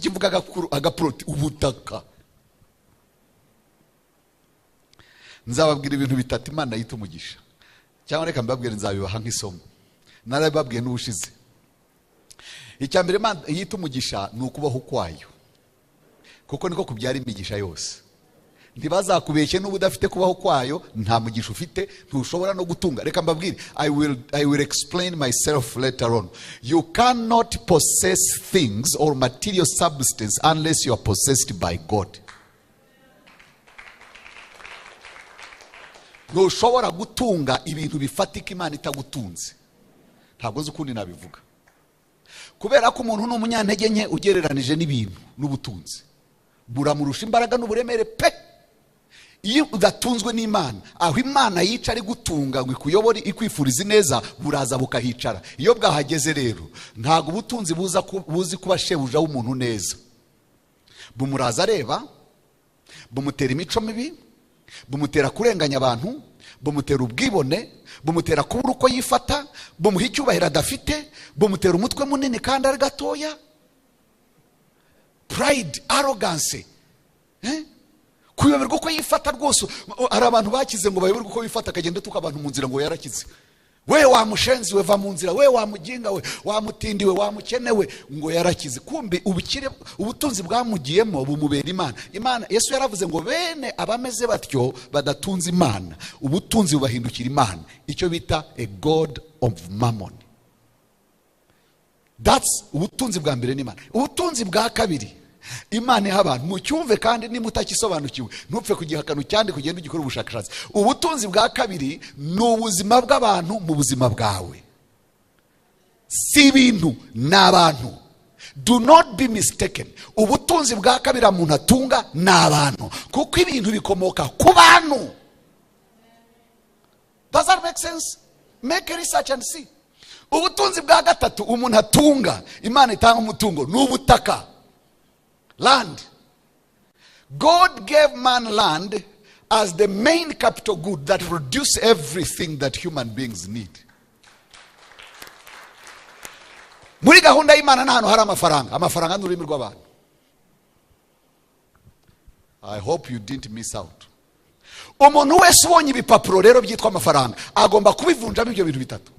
kuki mvuga agaproti ubutaka. Nzababwira ibintu bitatu Imana yita umugisha, cyangwa reka mbabwire nzabibaha nk'isomo, narababwiye n'ubushize. Icya mbere Imana yita umugisha ni ukubaho kwayo, kuko niko kubyara imigisha yose. Ntibazakubeshye n'ubu udafite kubaho kwayo nta mugisha ufite, ntushobora no gutunga. Reka mbabwire, I will explain myself later on. You cannot possess things or material substance unless you are possessed by God. Ntushobora gutunga ibintu bifatika Imana itagutunze. Ntabwo nzi ukundi nabivuga, kubera ko umuntu ni umunyantege nke ugereranije n'ibintu n'ubutunzi. Buramurusha imbaraga n'uburemere pe. Iyo udatunzwe n'Imana, aho Imana yica ari gutunga ngo ikuyobore ikwifuriza neza, buraza bukahicara. Iyo bwahageze rero ntabwo ubutunzi buzi kuba shebuja w'umuntu neza. Bumuraza areba, bumutera imico mibi, bumutera kurenganya abantu, bumutera ubwibone, bumutera kubura uko yifata, bumuha icyubahiro adafite, bumutera umutwe munini kandi ari gatoya. Pride, arrogance, kuyoberwa uko yifata rwose. Hari abantu bakize ngo bayoberwe uko yifata, akagenda tuka abantu mu nzira ngo yarakize. We wamushenzi we, va mu nzira, we wamuginga we, wamutindiwe, wamukenewe, ngo yarakize. Kumbe ubukire ubutunzi bwamugiyemo bumubera Imana. Imana Yesu yaravuze ngo bene abameze batyo badatunze Imana, ubutunzi bubahindukira Imana. Icyo bita a god of mammon. That's ubutunzi bwa mbere n'Imana. Ubutunzi bwa kabiri Imana iha abantu, mucyumve kandi nimutakisobanukiwe ntupfe kugihakana cyane kugenda ugikora ubushakashatsi. Ubutunzi bwa kabiri ni ubuzima bw'abantu mu buzima bwawe, si ibintu n'abantu. Do not be mistaken. Ubutunzi bwa kabiri umuntu atunga n'abantu, kuko ibintu bikomoka ku bantu. Does that make sense? Make research and see. Ubutunzi bwa gatatu umuntu atunga, Imana itanga umutungo, ni ubutaka. Land. God gave man land as the main capital good that produces everything that human beings need. Muri gahunda y'Imana n'ahantu hari amafaranga n'ururimi rw'abantu. I hope you didn't miss out. Umuntu wese ubonye ibipapuro rero byitwa amafaranga agomba kubivunjamo ibyo bintu bitatu.